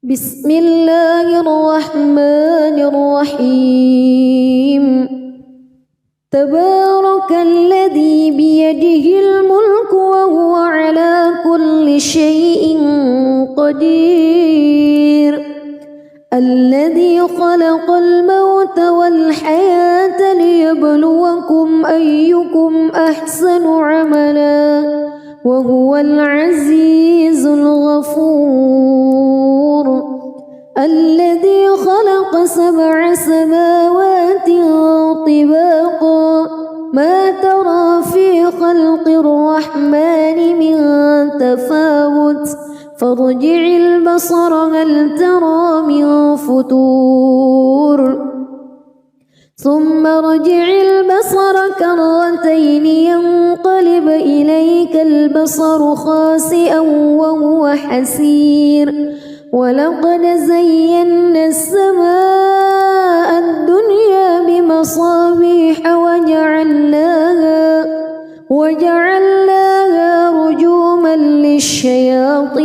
بسم الله الرحمن الرحيم تبارك الذي بيده الملك وهو على كل شيء قدير الذي خلق الموت والحياة ليبلوكم أيكم أحسن عملا وهو العزيز الغفور الذي خلق 7 سماوات طباقا ما ترى في خلق الرحمن من تفاوت فارجع البصر هل ترى من فتور ثم ارجع البصر كرتين ينقلب إليك البصر خاسئا وهو حسير ولقد زينا السماء الدنيا بمصابيح وجعلناها رجوما للشياطين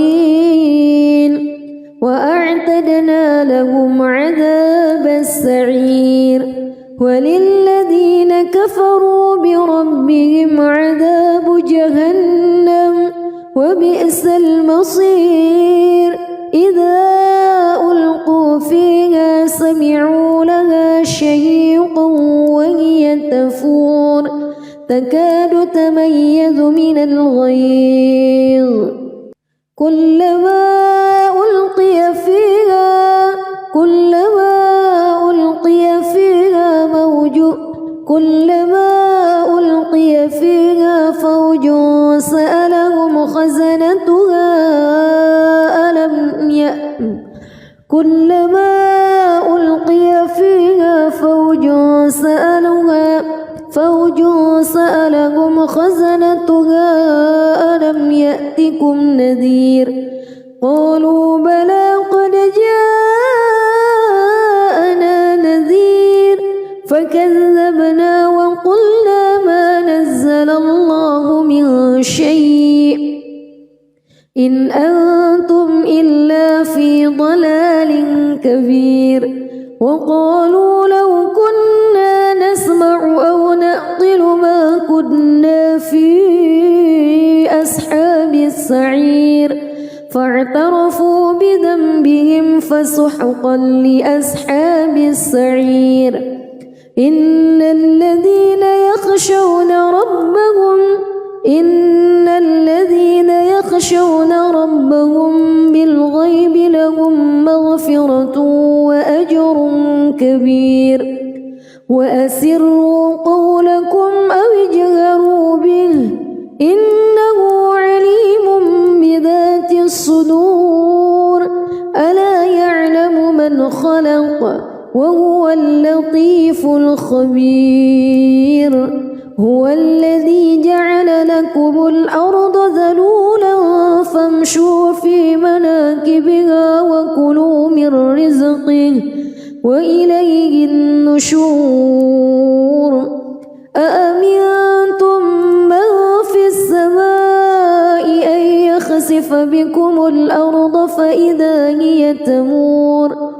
وأعتدنا لهم عذاب السعير وللذين كفروا بربهم عذاب جهنم وبئس المصير إذا ألقوا فيها سمعوا لها شهيقا وهي تفور تكاد تميز من الغيظ كلما ألقي فيها فوج سألهم خزنتها ألم يأتكم نذير قالوا بلى قد جاءنا نذير فكذبنا وقلنا ما نزل الله من شيء إن أنتم إلا في ضلال كبير وقالوا لو كنا نسمع أو نعقل ما كنا في أصحاب السعير فاعترفوا بذنبهم فسحقا لأصحاب السعير إن الذين يخشون ربهم بالغيب لهم مغفرة وأجر كبير وأسروا قولكم أو اجهروا به إنه عليم بذات الصدور ألا يعلم من خلق وهو اللطيف الخبير هو الذي جعل لكم الأرض ذلولا فامشوا في مناكبها وكلوا من رزقه وإليه النشور أأمنتم من في السماء أن يخسف بكم الأرض فإذا هي تمور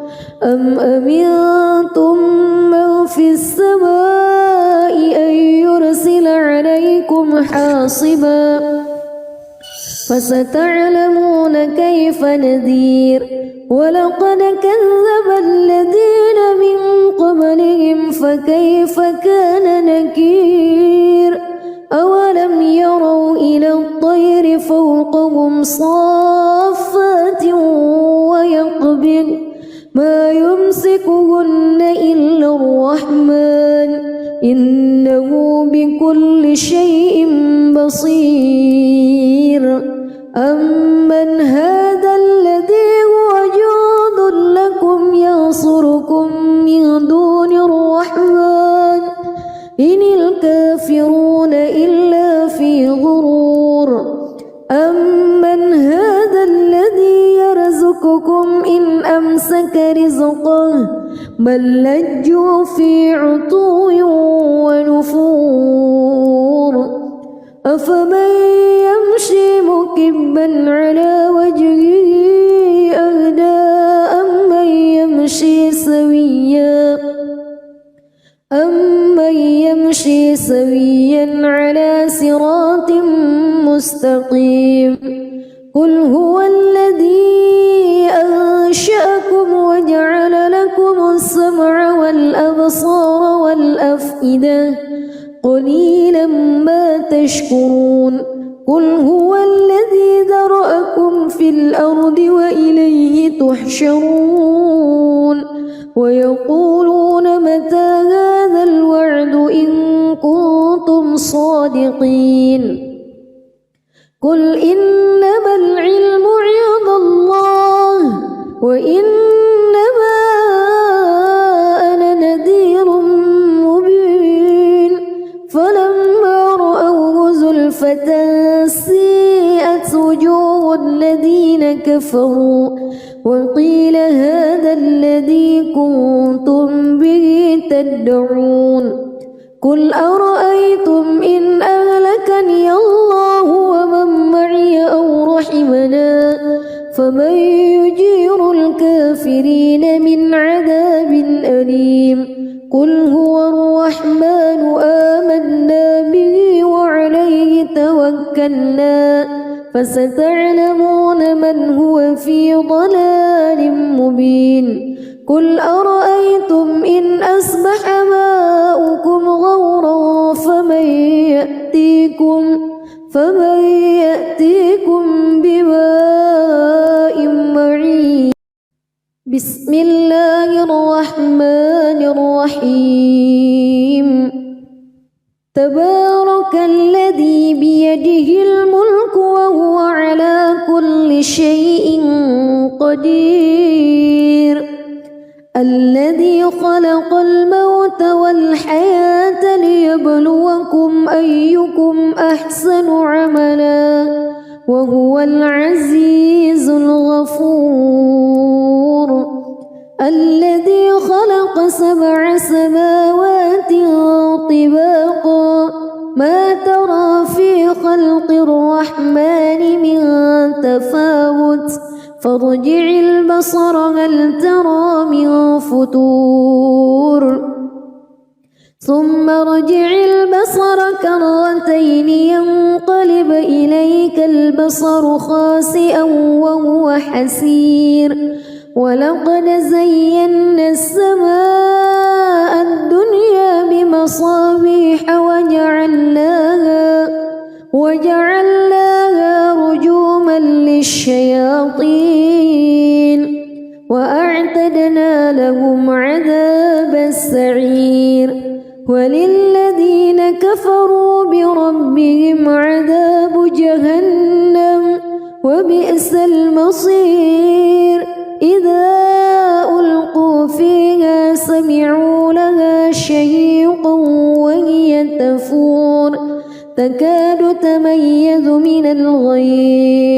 أم أمنتم من في السماء أن يرسل عليكم حاصبا فستعلمون كيف نذير ولقد كذب الذين من قبلهم فكيف كان نكير أولم يروا إلى الطير فوقهم صافات ويقبض ما يمسكهن إلا الرحمن إنه بكل شيء بصير أمن هذا الذي هو جند لكم ينصركم من دون الرحمن إن الكافرون إلا في غرور أمن هذا الذي يرزقكم إن أمسك رزقه بل لجوا في عتو ونفور أفمن يمشي مكبا على وجهه أهدى سويا على صراط مستقيم قل هو الذي أنشأكم وجعل لكم السمع والأبصار والأفئدة قليلا ما تشكرون قل هو الذي ذرأكم في الأرض وإليه تحشرون ويقولون متى هذا الوعد إن كنتم صادقين قل إنما العلم عند الله وإنما أنا نذير مبين فلما رأوه زلفة سيئت وجوه الذين كفروا وقيل هذا الذي كنتم به تدعون قل أرأيتم إن أهلكني الله ومن معي أو رحمنا فمن يجير الكافرين من عذاب أليم قل هو الرحمن آمنا به وعليه توكلنا فستعلمون من هو في ضلال مبين قل أرأيتم إن أصبح ماؤكم غورا فمن يأتيكم بماء معين بسم الله الرحمن الرحيم تبارك الذي بيده الملك وهو على كل شيء قدير الذي خلق الموت والحياة ليبلوكم أيكم أحسن عملا وهو العزيز الغفور الذي خلق 7 سماوات طباقا ما ترى في خلق الرحمن من تفاوت فارجع البصر هل ترى من فتور ثم ارجع البصر كرتين ينقلب إليك البصر خاسئا وهو حسير ولقد زينا السماء الدنيا بمصابيح وجعلناها رجوما للشياطين وأعتدنا لهم عذاب السعير وللذين كفروا بربهم عذاب جهنم وبئس المصير إذا ألقوا فيها سمعوا لها شهيقا وهي تفور تكاد تميز من الغيظ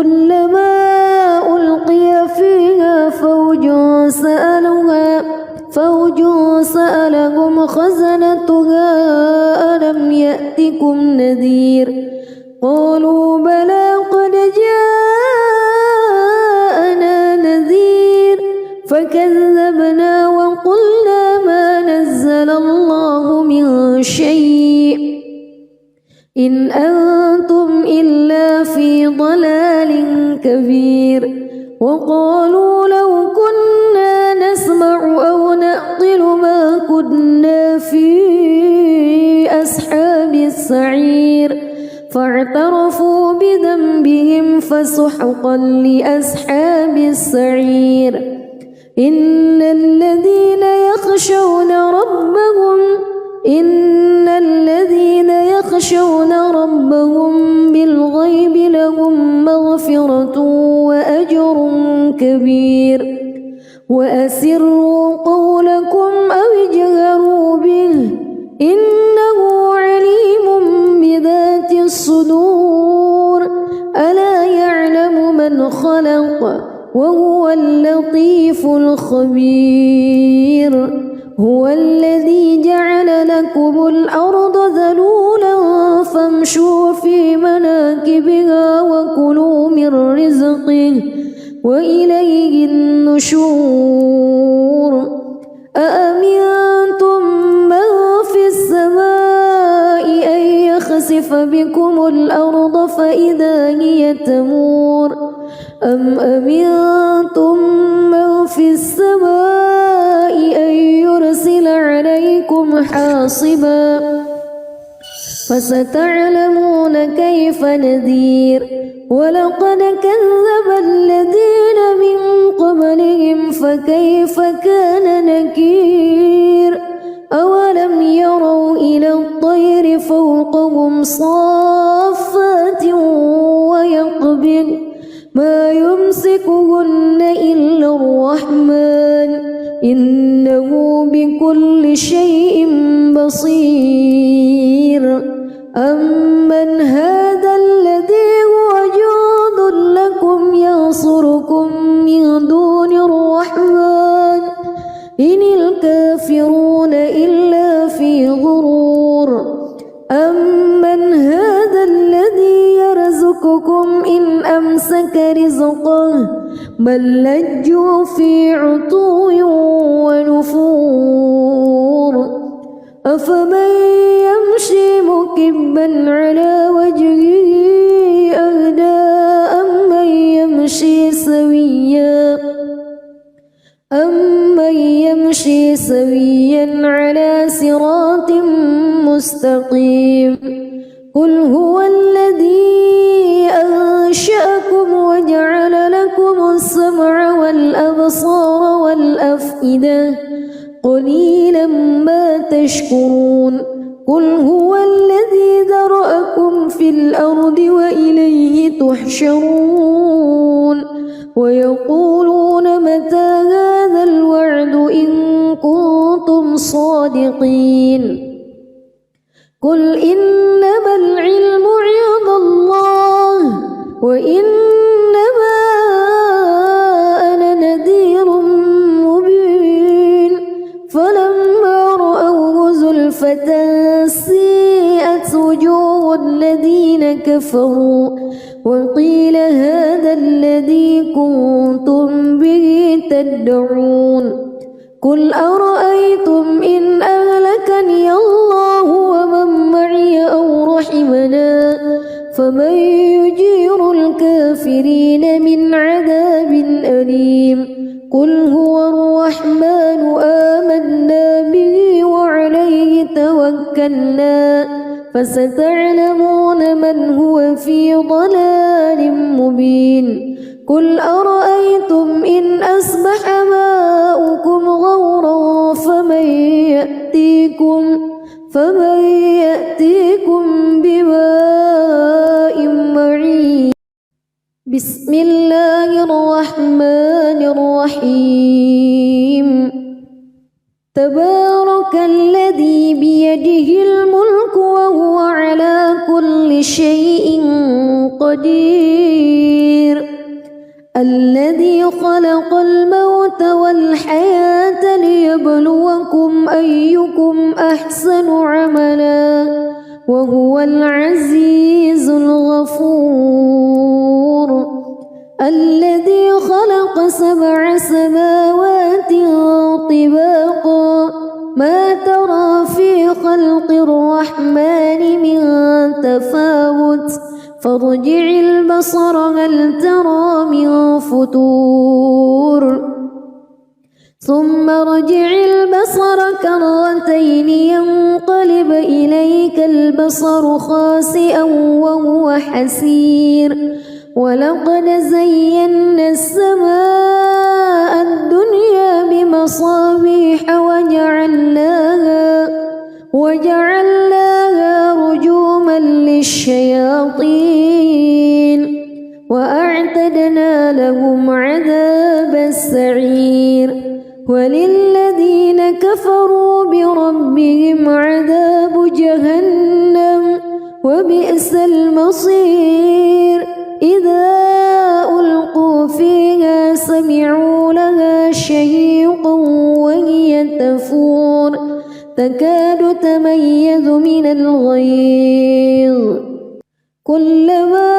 كلما ألقي فيها فوج سألهم خزنتها ألم يأتكم نذير قالوا بلى قد جاءنا نذير فكذبنا وقلنا ما نزل الله من شيء إن أنتم إلا في ضلال كبير وقالوا لو كنا نسمع أو نعقل ما كنا في أصحاب السعير فاعترفوا بذنبهم فسحقا لأصحاب السعير إن الذين يخشون ربهم بالغيب لهم مغفرة وأجر كبير وأسروا قولكم أو اجهروا به إنه عليم بذات الصدور ألا يعلم من خلق وهو اللطيف الخبير هو الذي جعل لكم الأرض ذلولا فامشوا في مناكبها وكلوا من رزقه وإليه النشور أأمنتم من في السماء أن يخسف بكم الأرض فإذا هي تمور أم أمنتم من في السماء أن يرسل عليكم حاصبا فستعلمون كيف نذير ولقد كذب الذين من قبلهم فكيف كان نكير أولم يروا إلى الطير فوقهم صافات ويقبض ما يمسكهن إلا الرحمن إنه بكل شيء بصير أمن هذا الذي هو جند لكم ينصركم من دون الرحمن إن الكافرون إلا في غرور أمن هذا الذي يرزقكم إن أمسك رزقه بل لجوا في عتو ونفور أفمن يمشي مكبا على وجهه أهدى أمن يمشي سويا على صراط مستقيم قل هو الذي أنشأكم وجعل لكم السمع والأبصار والأفئدة قليلا ما تشكرون قل هو الذي ذرأكم في الأرض وإليه تحشرون ويقولون متى هذا الوعد إن كنتم صادقين قل إنما العلم عند الله وإنما أنا نذير مبين فلما رأوه زلفة سيئت وجوه الذين كفروا وقيل هذا الذي كنتم به تدعون قل أرأيتم إن أهلكني الله ومن معي أو رحمنا فمن يجير الكافرين من عذاب أليم قل هو الرحمن آمنا به وعليه توكلنا فستعلمون من هو في ضلال مبين قل أرأيتم إن أصبح ماؤكم غورا فمن يأتيكم بماء معين بسم الله الرحمن الرحيم تبارك الذي بيده الملك وهو على كل شيء قدير الذي خلق الموت والحياة ليبلوكم أيكم أحسن عملا وهو العزيز الغفور الذي خلق 7 سماوات طباقا ما ترى في خلق الرحمن من تفاوت فارجع البصر هل ترى من فتور ثم ارجع البصر كرتين ينقلب إليك البصر خاسئا وهو حسير ولقد زينا السماء الدنيا بمصابيح وجعلناها رجوما للشياطين وأعتدنا لهم عذاب السعير وللذين كفروا بربهم عذاب جهنم وبئس المصير إذا ألقوا فيها تكاد تميز من الغيظ كلما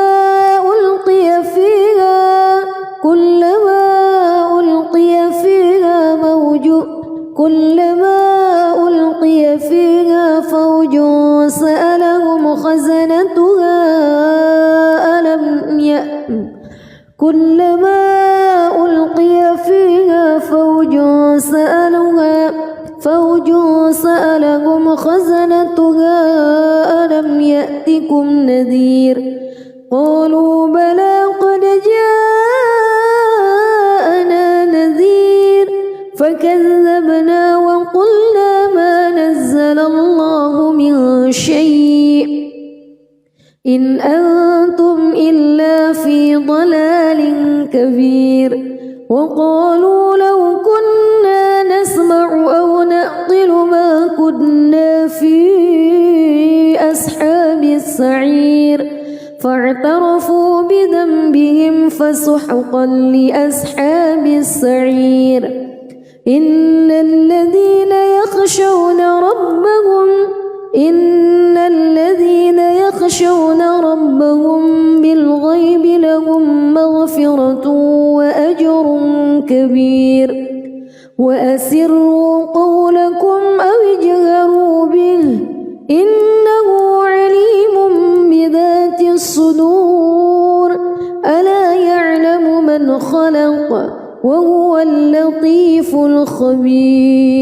ألقي فيها فوج سألهم خزنتها ألم يأتكم نذير قالوا بلى قد جاءنا نذير فكذبنا وقلنا ما نزل الله من شيء إن أنتم إلا في ضلال كبير وقالوا لو كنا نسمع أو نعقل ما كنا في أصحاب السعير فاعترفوا بذنبهم فسحقا لأصحاب السعير إن الذين يخشون ربهم بالغيب لهم مغفرة وأجر كبير وأسروا قولكم أو اجهروا به إنه عليم بذات الصدور ألا يعلم من خلق وهو اللطيف الخبير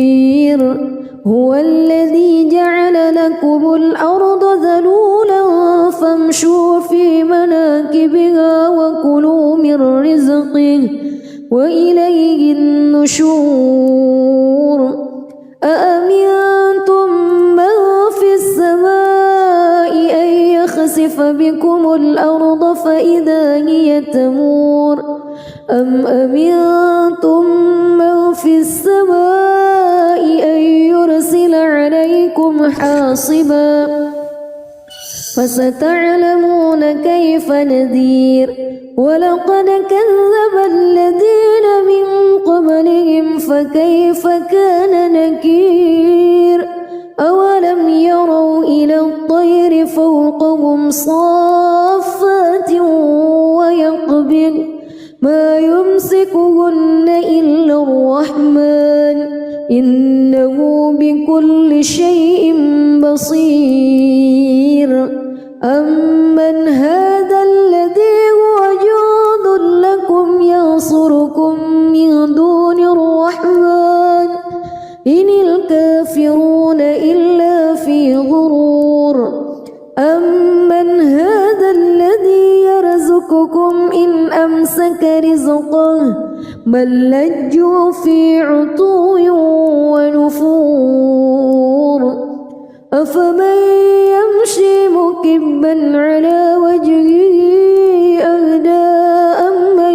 هو الذي جعل لكم الأرض ذلولا فامشوا في مناكبها وكلوا من رزقه وإليه النشور أأمنتم من في السماء أن يخسف بكم الأرض فإذا هي تمور أم أمنتم من في السماء أن يرسل عليكم حاصبا فستعلمون كيف نذير ولقد كذب الذين من قبلهم فكيف كان نكير أولم يروا إلى الطير فوقهم صافات ويقبض ما يمسكهن إلا الرحمن إنه بكل شيء بصير أمن هذا الذي هو جند لكم ينصركم من دون الرحمن إن الكافرون إلا في غرور أمن هذا الذي يرزقكم إن أمسك رزقه بل لجوا في عتو ونفور أفمن يمشي مكبا على وجهه أهدى أمن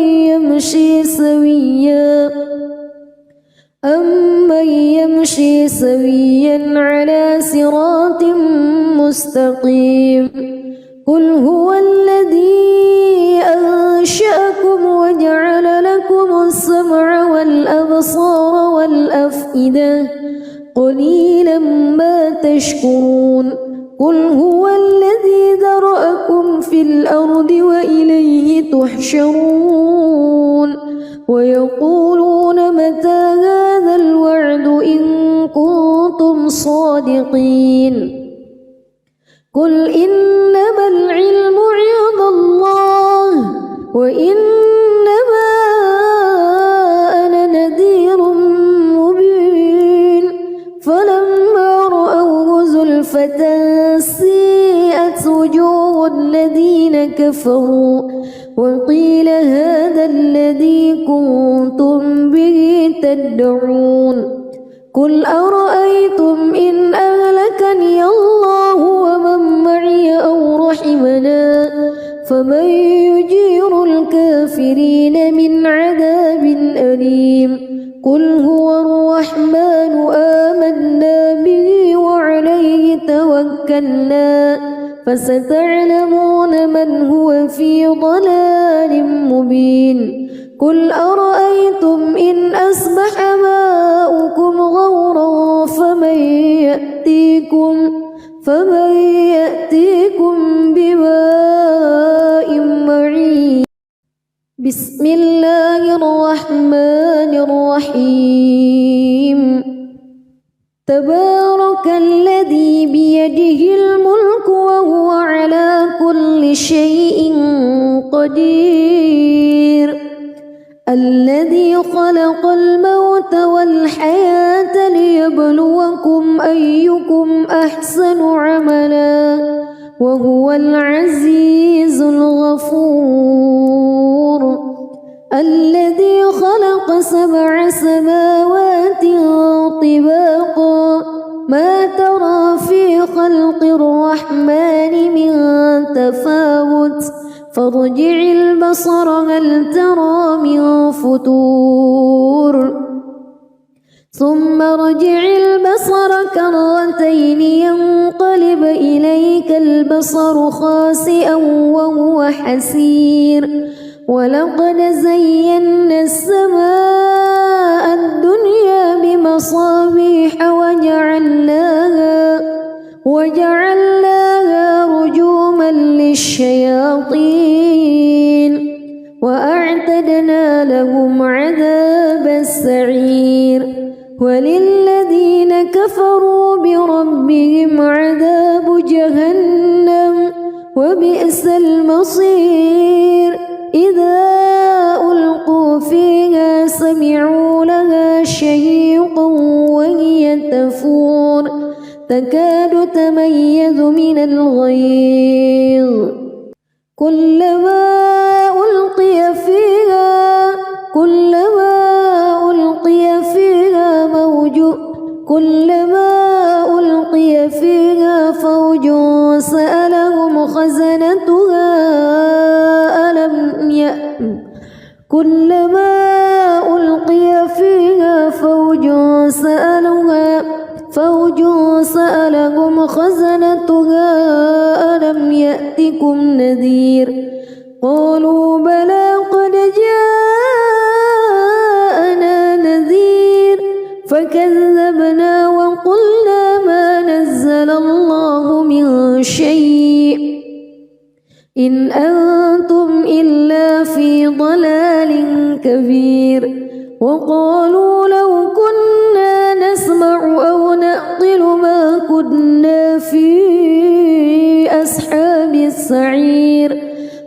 يمشي سويا على صراط مستقيم قل هو الذي أنشأكم وجعل لكم السمع والأبصار والأفئدة قليلا ما تشكرون قل هو الذي ذرأكم في الأرض وإليه تحشرون ويقولون متى هذا الوعد إن كنتم صادقين قل إنما العلم عند الله وإنما أنا نذير مبين فلما رأوه زلفة سيئت وجوه الذين كفروا وقيل هذا الذي كنتم به تدعون قل أرأيتم إن أهلكني الله ومن معي أو رحمنا فمن يجير الكافرين من عذاب أليم قل هو الرحمن آمنا به وعليه توكلنا فستعلمون من هو في ضلال مبين قل أرأيتم إن أصبح ماؤكم غورا فمن فمن يأتيكم بماء معين. بسم الله الرحمن الرحيم. تبارك الذي بيده الملك وهو على كل شيء قدير. الذي خلق الموت والحياة ليبلوكم أيكم أحسن عملا وهو العزيز الغفور. الذي خلق 7 سماوات طباقا ما ترى في خلق الرحمن من تفاوت فارجع البصر هل ترى من فتور ثم ارجع البصر كرتين ينقلب إليك البصر خاسئا وهو حسير. ولقد زينا السماء الدنيا بمصابيح وجعلناها رجوما للشياطين وأعتدنا لهم عذاب السعير. وللذين كفروا بربهم عذاب جهنم وبئس المصير. إذا ألقوا فيها سمعوا لها شهيقا وهي تفور تكاد تميز من الغيظ. كلما ألقي فيها فوج سألهم خزنتها ألم يأتكم نذير. قالوا بلى قد جاءنا نذير فكذبنا وقلنا ما نزل الله من شيء إن أنتم إلا في ضلال كبير. وقالوا لو كنا نسمع أو نعقل ما كنا في أصحاب السعير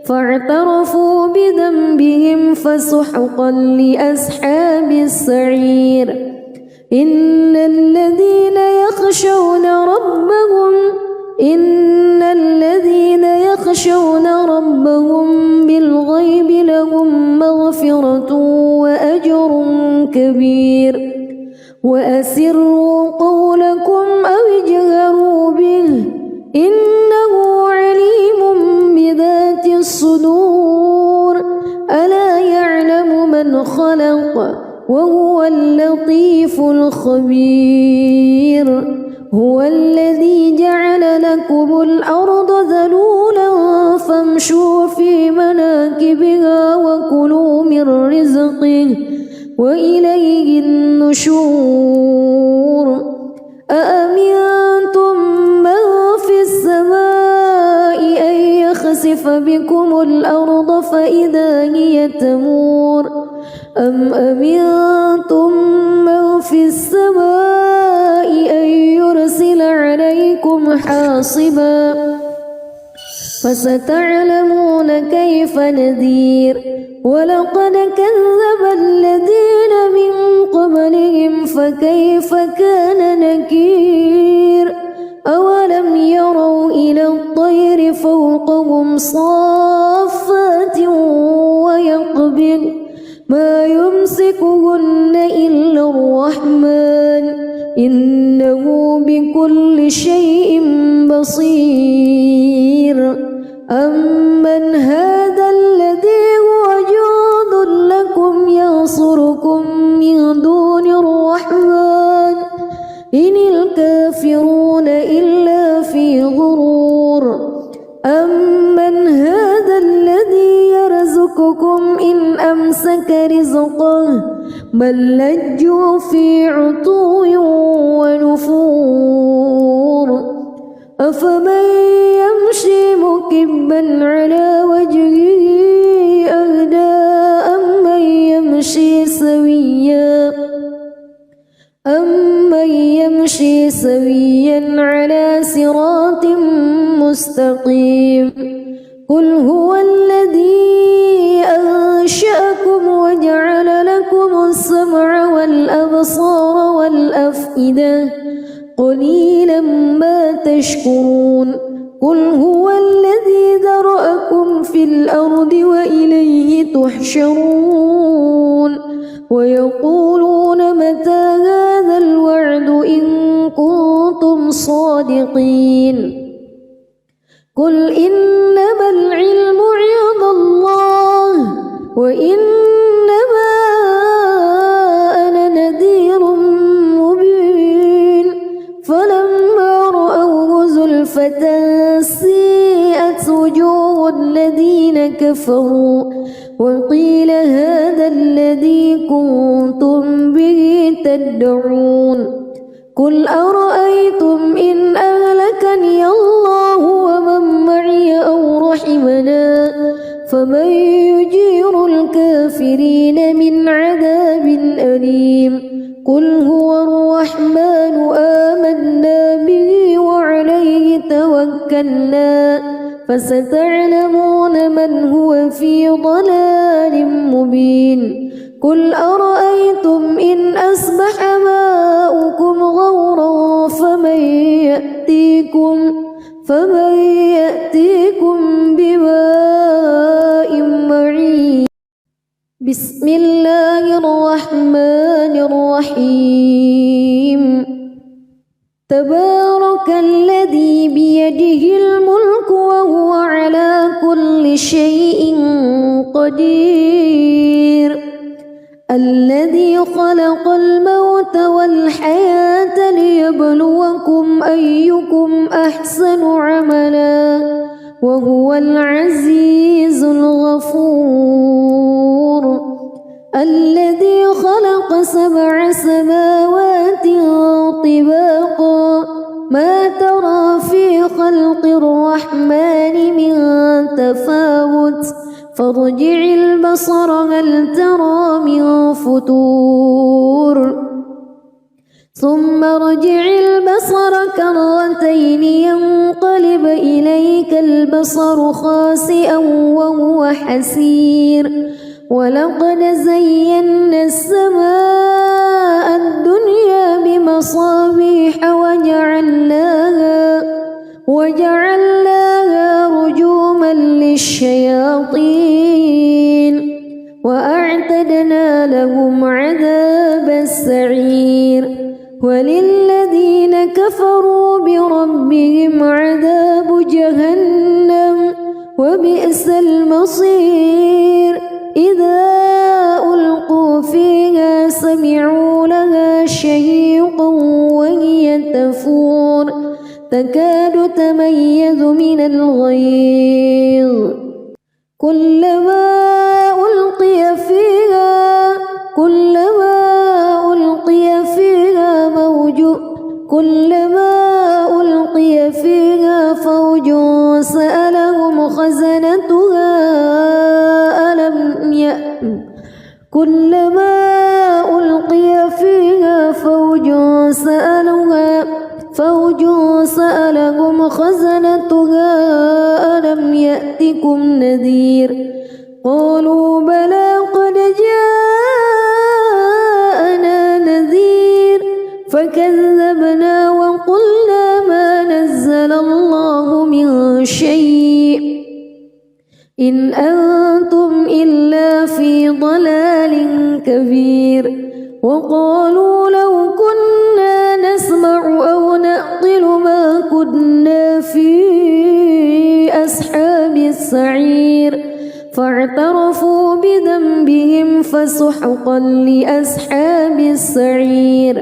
فاعترفوا بذنبهم فسحقا لأصحاب السعير. إن الذين يخشون ربهم بالغيب لهم مغفرة وأجر كبير. وأسروا قولكم أو اجهروا به إنه عليم بذات الصدور. ألا يعلم من خلق وهو اللطيف الخبير. هو الذي جعل لكم الأرض ذلولا فامشوا في مناكبها وكلوا من رزقه وإليه النشور. أأمنتم من في السماء أن يخسف بكم الأرض فإذا هي تمور أم أمنتم من في السماء أن يرسل عليكم حاصبا فستعلمون كيف نذير. ولقد كذب الذين من قبلهم فكيف كان نكير. أولم يروا إلى الطير فوقهم صافات ويقبض ما يمسكهن إلا الرحمن إنه بكل شيء بصير. أمن هذا الذي هو جند لكم ينصركم من دون الرحمن إن الكافرون إلا في غرور. أمن هذا الذي يرزقكم إن أمسك رزقه بل لجوا في عتو ونفور أفمن يمشي مكبا على وجهه أهدى أمن يمشي سويا على صراط مستقيم قل هو الذي أنشأكم وجعل لكم السمع والأبصار والأفئدة قليلا ما تشكرون قل هو الذي ذرأكم في الأرض وإليه تحشرون ويقولون متى هذا الوعد إن كنتم صادقين قل إنما العلم عند الله وإنما أنا نذير مبين فلما رأوه زلفة سيئت وجوه الذين كفروا وقيل هذا الذي كنتم به تدعون قل أرأيتم إن أهلكني الله ومن معي أو رحمنا فمن يجير الكافرين من عذاب أليم قل هو الرحمن آمنا به وعليه توكلنا فستعلمون من هو في ضلال مبين قل أرأيتم إن أصبح ماؤكم غورا فمن يأتيكم بماء معين بسم الله الرحمن الرحيم تبارك الذي بيده الملك وهو على كل شيء قدير الذي خلق الموت والحياة ليبلوكم أيكم أحسن عملا وهو العزيز الغفور الذي خلق 7 سماوات طباقا ما ترى في خلق الرحمن من تفاوت فارجع البصر هل ترى من فتور ثم ارجع البصر كرتين ينقلب إليك البصر خاسئا وهو حسير ولقد زينا السماء الدنيا بمصابيح وجعلناها رجوما للشياطين وأعتدنا لهم عذاب السعير وللذين كفروا بربهم عذاب جهنم وبئس المصير إذا ألقوا فيها سمعوا لها شهيقا وهي تفور تكاد تميز من الغيظ كلما ألقي فيها فوج سألهم خزنتها كلما ألقي فيها فوج سألهم خزنتها ألم يأتكم نذير قالوا بلى قد جاءنا نذير فكذبنا وقلنا ما نزل الله من شيء إن أنتم إلا في ضلال كبير وقالوا لو كنا نسمع أو نعقل ما كنا في أصحاب السعير فاعترفوا بذنبهم فسحقا لأصحاب السعير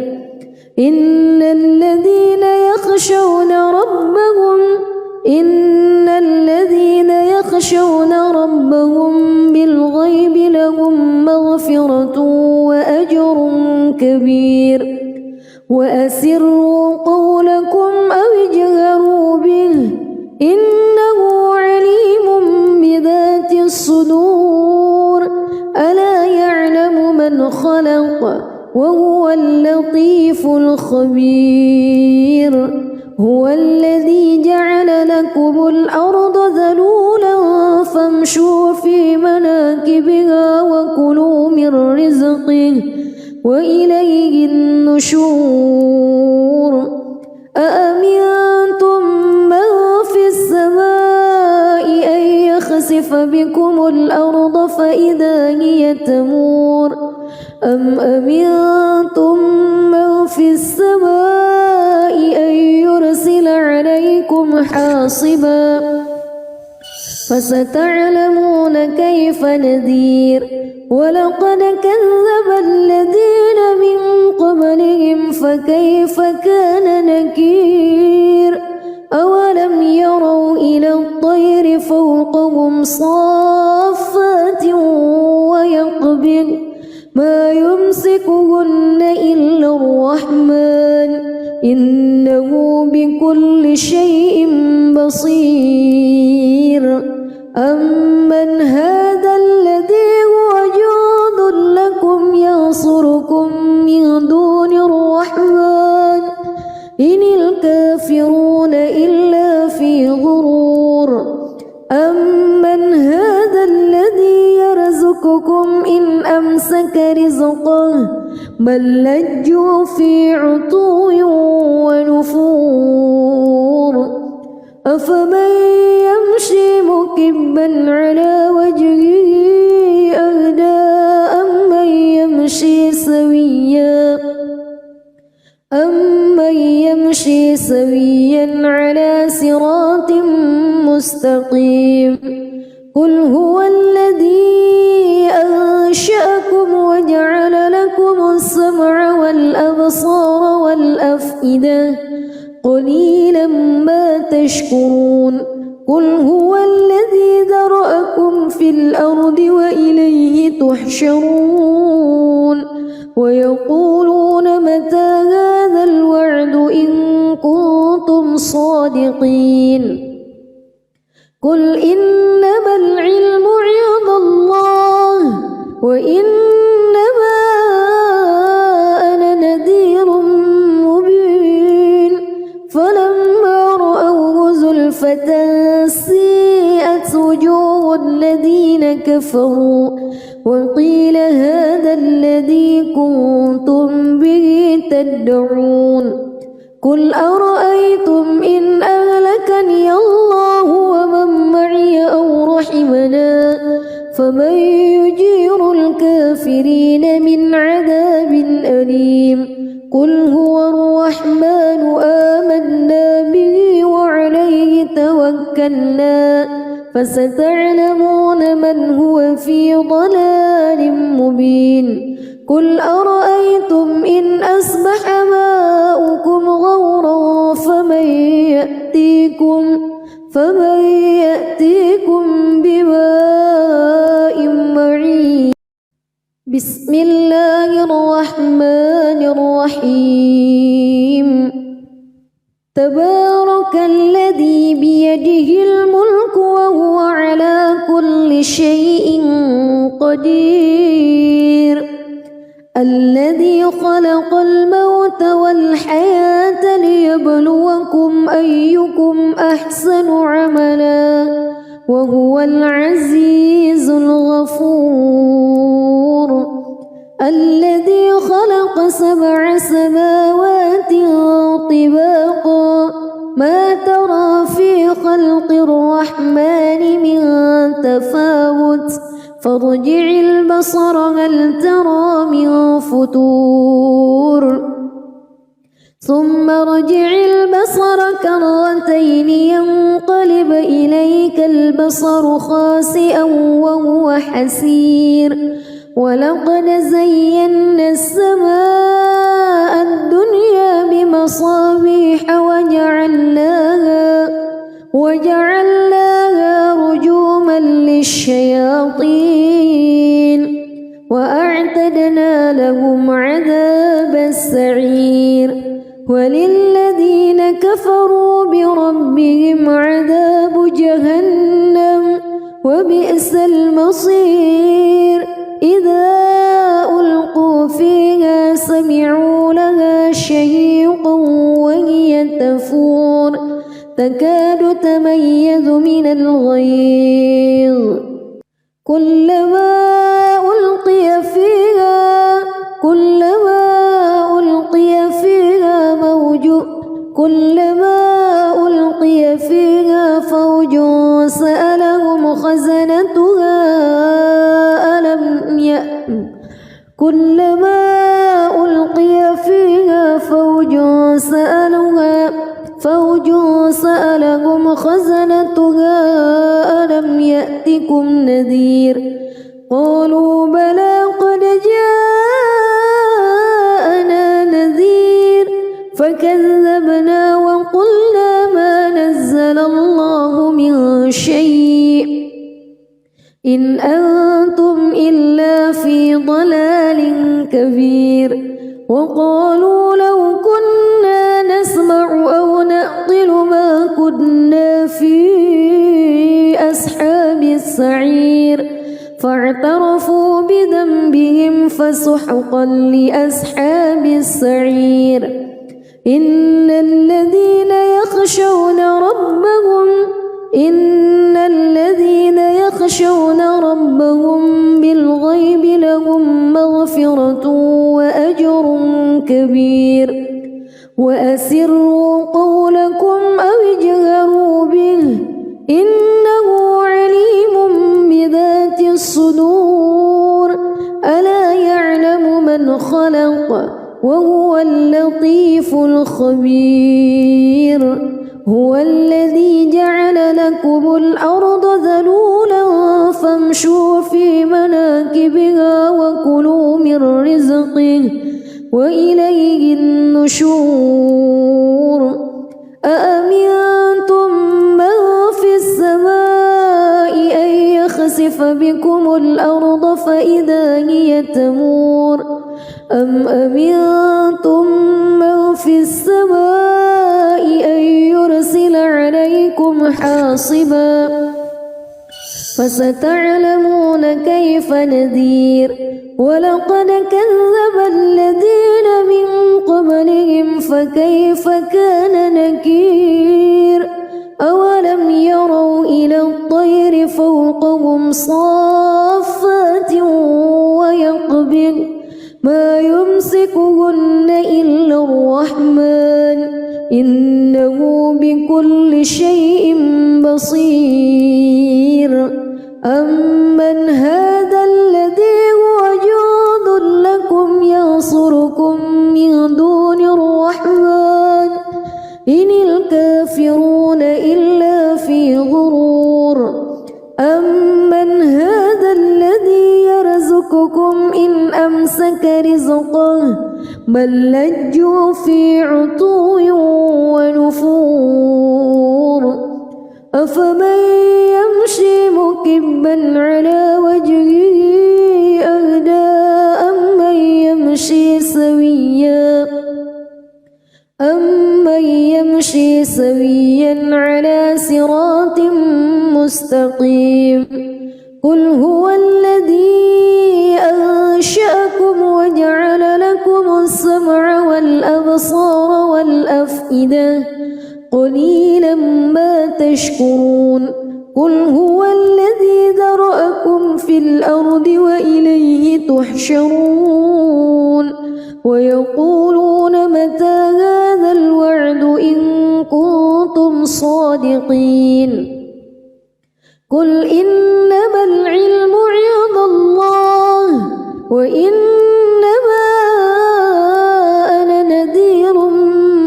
إن الذين يخشون ربهم بالغيب لهم مغفرة وأجر كبير وأسروا قولكم أو اجهروا به إنه عليم بذات الصدور ألا يعلم من خلق وهو اللطيف الخبير هو الذي جعل لكم الأرض ذلولا فامشوا في مناكبها وكلوا من رزقه وإليه النشور أأمنتم من في السماء أن يخسف بكم الأرض فإذا هي تمور أم أمنتم من في السماء أن يرسل عليكم حاصبا فستعلمون كيف نذير ولقد كذب الذين من قبلهم فكيف كان نكير أولم يروا إلى الطير فوقهم صافات ويقبض ما يمسكهن إلا الرحمن إنه بكل شيء بصير أمن هذا الذي هو جند لكم ينصركم من دون الرحمن إن الكافرون إلا في غرور أمن هذا الذي يرزقكم إن أمسك رزقه بل لجوا في عتو ونفور أفمن يمشي مكبا على وجهه أهدى أمن يمشي سويا على صراط مستقيم قل هو الذي أنشأكم وجعل لكم السمع والأبصار والأفئدة قليلا ما تشكرون قل هو الذي ذرأكم في الأرض وإليه تحشرون ويقولون متى هذا الوعد إن كنتم صادقين قل إنما العلم عند الله وإنما أنا نذير مبين فلما رأوه زلفة سيئت وجوه الذين كفروا وقيل هذا الذي كنتم به تدعون قل أرأيتم إن أهلكني الله ومن معي أو رحمنا فمن يجير الكافرين من عذاب أليم قل هو الرحمن آمنا به وعليه توكلنا فستعلمون من هو في ضلال مبين قل أرأيتم إن أصبح ماؤكم غورا فمن يأتيكم بماء معين بسم الله الرحمن الرحيم تبارك الذي بيده الملك وهو على كل شيء قدير الذي خلق الموت والحياة ليبلوكم أيكم أحسن عملا وهو العزيز الغفور الذي خلق 7 سماوات طباقا ما ترى في خلق الرحمن من تفاوت فارجع البصر هل ترى من فتور ثم ارجع البصر كرتين ينقلب إليك البصر خاسئا وهو حسير ولقد زينا السماء الدنيا بمصابيح وجعلناها رجوما للشياطين وأعتدنا لهم عذاب السعير وللذين كفروا بربهم عذاب جهنم وبئس المصير إذا ألقوا فيها سمعوا لها شهيقا وهي تفور تكاد تميز من الغيظ كلما ألقي فيها فوج سألهم خزنتها ألم يأتكم نذير قالوا بلى قد جاءنا نذير فكذبنا وقلنا ما نزل الله من شيء إن أنتم إلا في ضلال كبير وقالوا لو كنا نسمع أو نعقل ما كنا في أصحاب السعير فاعترفوا بذنبهم فسحقا لأصحاب السعير إن الذين يخشون ربهم بالغيب لهم مغفرة وأجر كبير وأسروا قولكم أو اجهروا به إنه عليم بذات الصدور ألا يعلم من خلق وهو اللطيف الخبير هو الذي جعل لكم الأرض ذلولا فامشوا في مناكبها وكلوا من رزقه وإليه النشور أأمنتم من في السماء أن يخسف بكم الأرض فإذا هي تمور أم أمنتم من في السماء أن يرسل عليكم حاصبا فستعلمون كيف نذير ولقد كذب الذين من قبلهم فكيف كان نكير أولم يروا إلى الطير فوقهم صافات ويقبض ما يمسكهن إلا الرحمن إنه بكل شيء بصير أمن هذا الذي هو جند لكم ينصركم من دون الرحمن إن الكافرون إلا في غرور أمن هذا الذي يرزقكم إن أمسك رزقه بل لجوا في عتو ونفور أفمن يمشي مكبا على وجهه أهدى أمن يمشي سويا على صراط مستقيم قل هو الذي أنشأكم وجعل لكم السمع والأبصار والأفئدة قليلا ما تشكرون قل هو الذي ذرأكم في الأرض وإليه تحشرون ويقولون متى هذا الوعد إن كنتم صادقين قل إنما العلم عند الله وإنما أنا نذير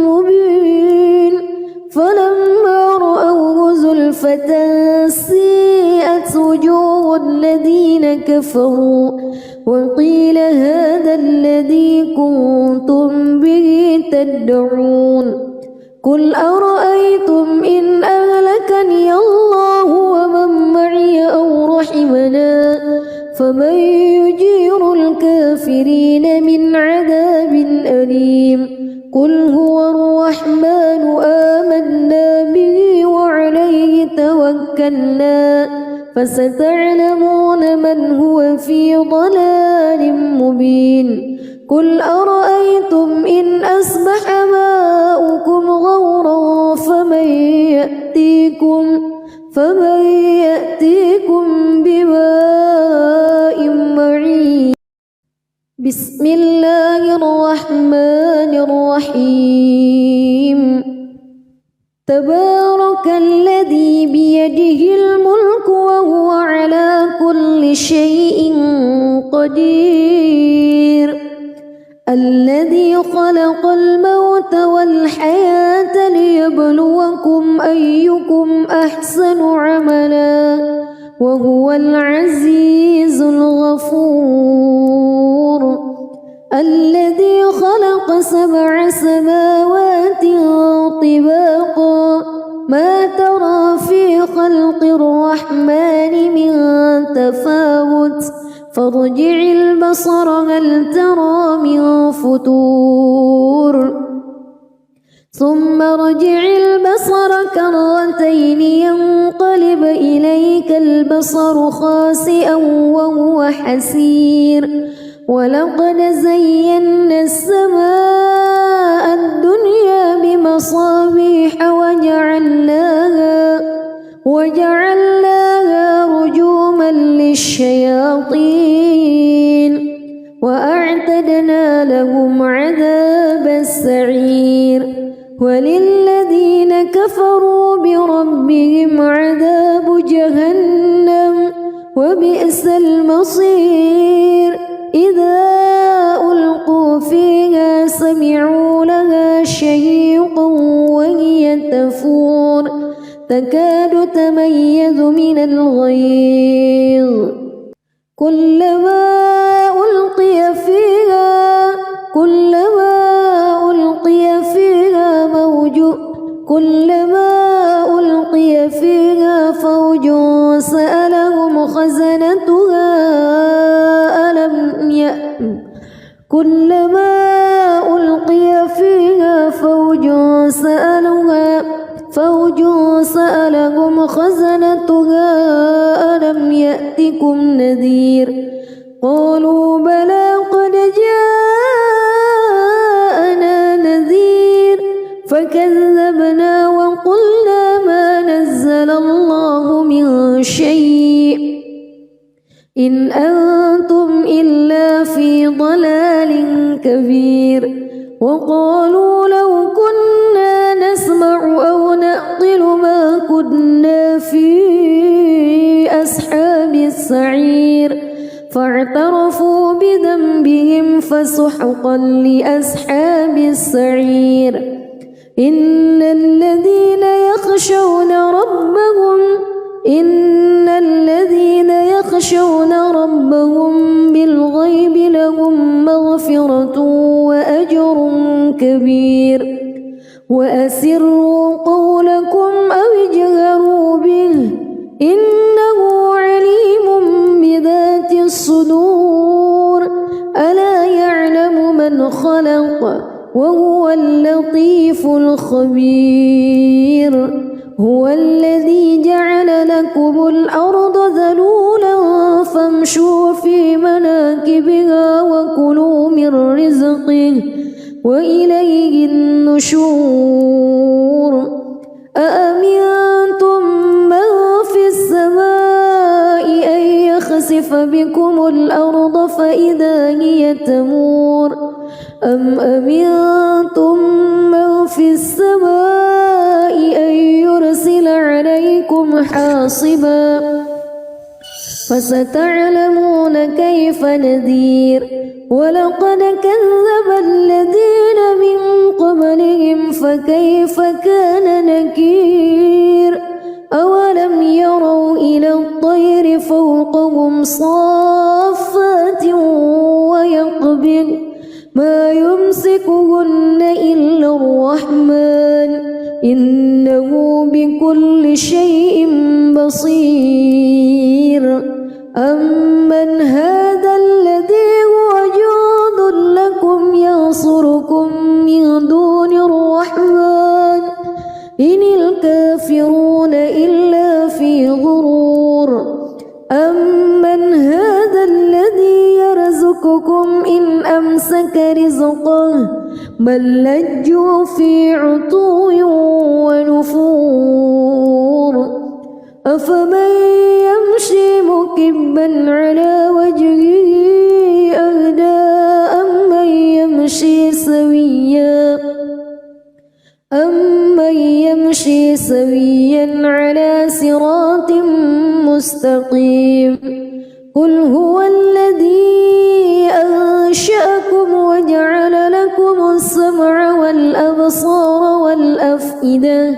مبين فلما رأوه زلفة سيئت وجوه الذين كفروا وقيل هذا الذي كنتم به تدعون قل أرأيتم إن أهلكني الله ومن معي أو رحمنا فمن يجير الكافرين من عذاب أليم قل هو الرحمن آمنا به وعليه توكلنا فستعلمون من هو في ضلال مبين قل أرأيتم إن أصبح ماؤكم غورا فمن يأتيكم بماء معين بسم الله الرحمن الرحيم تبارك الذي بيده الملك وهو على كل شيء قدير الذي خلق الموت والحياة ليبلوكم أيكم أحسن عملا وهو العزيز الغفور الذي خلق 7 سماوات طباقا ما ترى في خلق الرحمن من تفاوت فارجع البصر هل ترى من فتور ثم ارجع البصر كرتين ينقلب إليك البصر خاسئا وهو حسير ولقد زينا السماء الدنيا بمصابيح وجعلناها رجوما للشياطين وأعتدنا لهم عذاب السعير وللذين كفروا بربهم عذاب جهنم وبئس المصير إذا ألقوا فيها سمعوا لها شهيقا وهي تفور تكاد تميز من الغيظ كلما ألقي فيها فوج سألهم خزنتها ألم يأتكم نذير قالوا بلى قد جاءنا نذير فكذبنا وقلنا ما نزل الله من شيء إن أنتم إلا في ضلال كبير وقالوا لو كنا نسمع أو نعقل ما كنا في أصحاب السعير فاعترفوا بذنبهم فسحقا لأصحاب السعير إن الذين يخشون ربهم بالغيب لهم مغفرة وأجر كبير وأسروا قولكم أو اجهروا به إنه عليم بذات الصدور ألا يعلم من خلق وهو اللطيف الخبير هو الذي جعل لكم الأرض ذلولا فامشوا في مناكبها وكلوا من رزقه وإليه النشور أأمنتم من في السماء أن يخسف بكم الأرض فإذا هي تمور أم أمنتم من في السماء أن يرسل عليكم حاصبا فستعلمون كيف نذير ولقد كذب الذين من قبلهم فكيف كان نكير أولم يروا إلى الطير فوقهم صافات ويقبض ما يمسكهن إلا الرحمن إنه بكل شيء بصير أمن أمسك رزقه بل لجوا في عتو ونفور أفمن يمشي مكبا على وجهه أهدى أمن يمشي سويا على صراط مستقيم قل هو الذي أنشأكم وجعل لكم السمع والأبصار والأفئدة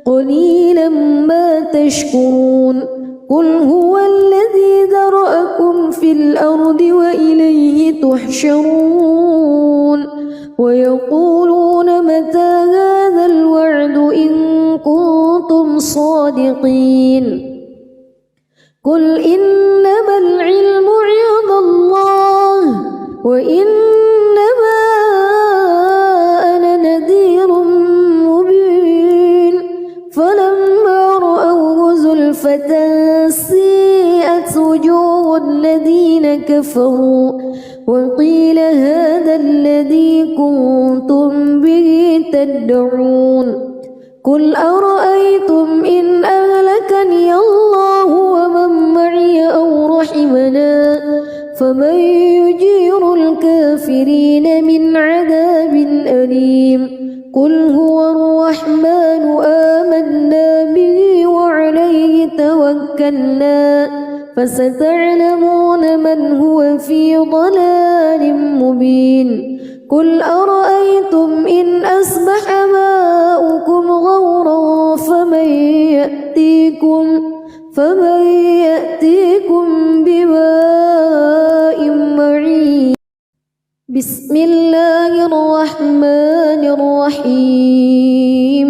قليلا ما تشكرون قل هو الذي ذرأكم في الأرض وإليه تحشرون ويقولون متى هذا الوعد إن كنتم صادقين قل إنما العلم عند الله وإنما أنا نذير مبين فلما رأوه زلفة سيئت وجوه الذين كفروا وقيل هذا الذي كنتم به تدعون قل أرأيتم إن أهلكني الله ومن معي أو رحمنا فمن يجير الكافرين من عذاب أليم قل هو الرحمن آمنا به وعليه توكلنا فستعلمون من هو في ضلال مبين قل أرأيتم إن أصبح ماؤكم غورا فمن يأتيكم بماء معين بسم الله الرحمن الرحيم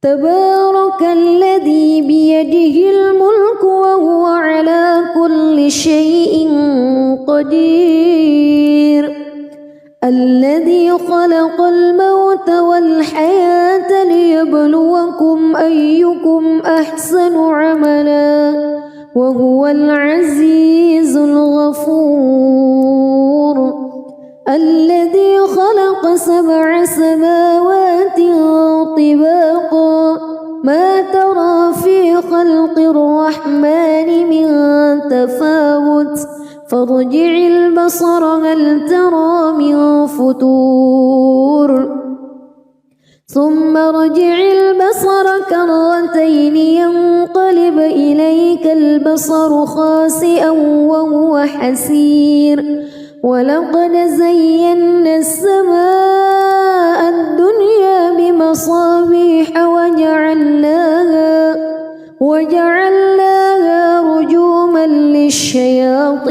تبارك الذي بيده الملك وهو على كل شيء قدير الذي خلق الموت والحياة ليبلوكم أيكم أحسن عملا وهو العزيز الغفور الذي خلق 7 سماوات طباقا ما ترى في خلق الرحمن من تفاوت فارجع البصر هل ترى من فتور ثم ارجع البصر كرتين ينقلب إليك البصر خاسئا وهو حسير ولقد زينا السماء الدنيا بمصابيح وجعلناها رجوما للشياطين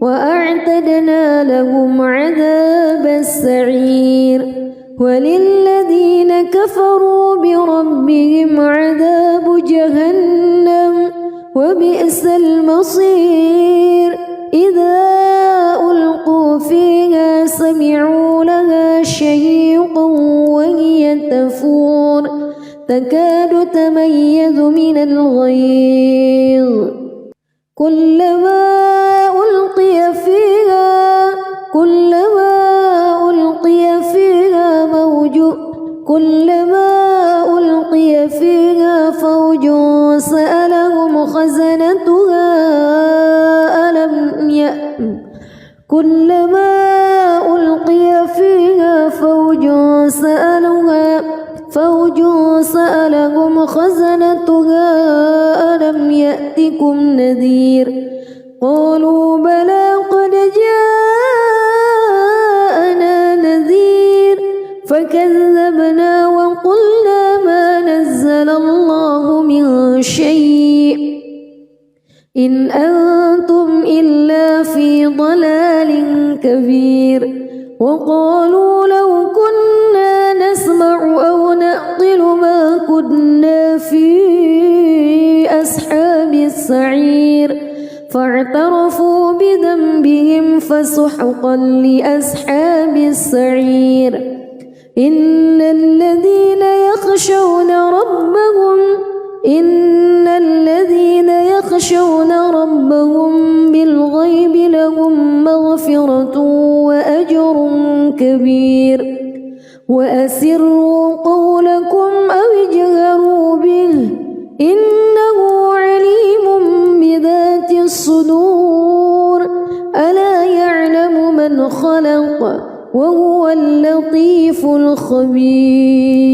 وأعتدنا لهم عذاب السعير وللذين كفروا بربهم عذاب جهنم وبئس المصير إذا ألقوا فيها سمعوا لها شهيقا وهي تفور تكاد تميز من الغيظ كلما ألقي فيها فوج سألهم خزنتها ألم يأتكم نذير قالوا بلى قد جاءنا نذير فكذبنا وقلنا ما نزل الله من شيء إن أنتم إلا في ضلال كبير وقالوا لو كنا نسمع أو نعقل ما كنا في أصحاب السعير فاعترفوا بذنبهم فسحقا لأصحاب السعير إن الذين يخشون ربهم بالغيب لهم مغفرة مغفرة وأجر كبير وأسروا قولكم أو اجهروا به إنه عليم بذات الصدور ألا يعلم من خلق وهو اللطيف الخبير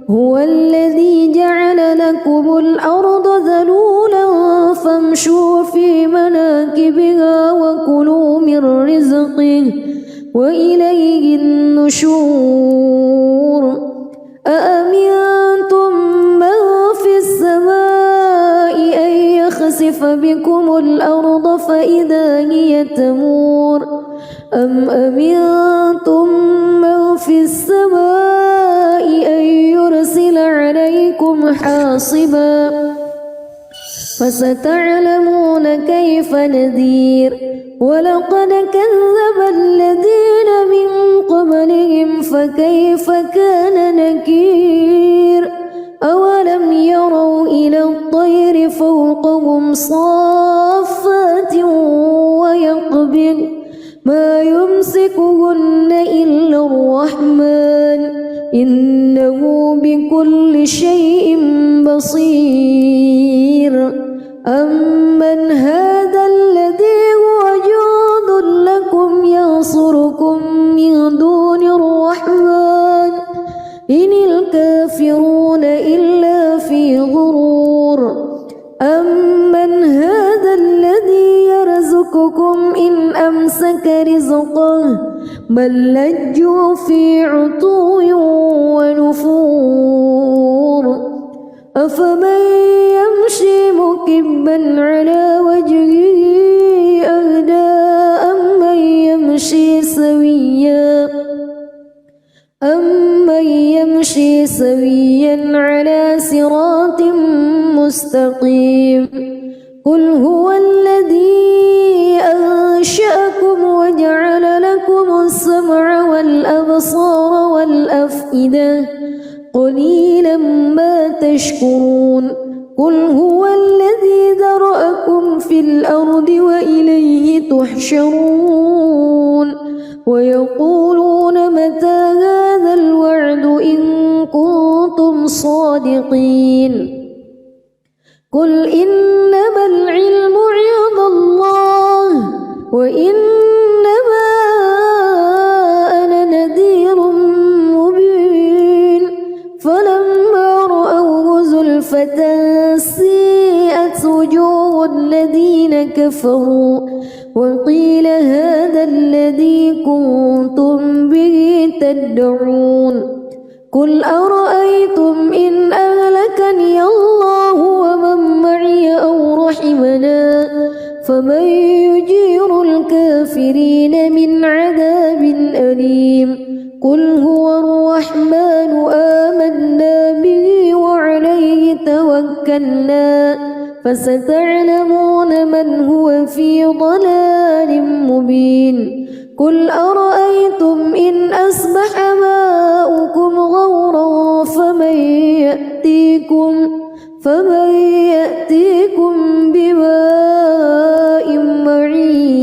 هو الذي جعل لكم الأرض ذلولا فامشوا في مناكبها وكلوا من رزقه وإليه النشور أأمنتم من في السماء أن يخسف بكم الأرض فإذا هي تمور أم أمنتم من في السماء أن يرسل عليكم حاصبا فستعلمون كيف نذير ولقد كذب الذين من قبلهم فكيف كان نكير أولم يروا إلى الطير فوقهم صافات ويقبض ما يمسكهن إلا الرحمن إنه بكل شيء بصير أمن هذا الذي هو جند لكم ينصركم من دون الرحمن إن الكافرون إلا في غرور أمن هذا الذي يرزقكم إن أمسك رزقه بل لجوا في عتو ونفور أفمن يمشي مكبا على وجهه أهدى أمن يمشي سويا على صراط مستقيم قل هو الذي أنشأكم وجعل لكم السمع والأبصار والأفئدة قليلا ما تشكرون قل هو الذي ذرأكم في الأرض وإليه تحشرون ويقولون متى هذا الوعد إن كنتم صادقين قل إنما العلم عند الله وإنما أنا نذير مبين فلما رأوه زلفة سيئت وجوه الذين كفروا وقيل هذا الذي كنتم به تدعون قل أرأيتم إن أهلكني الله ومن معي أو رحمنا فمن يجير الكافرين من عذاب أليم قل هو الرحمن آمنا به وعليه توكلنا فستعلمون من هو في ضلال مبين قل أرأيتم إن أصبح ماؤكم غورا فمن يأتيكم بماء معين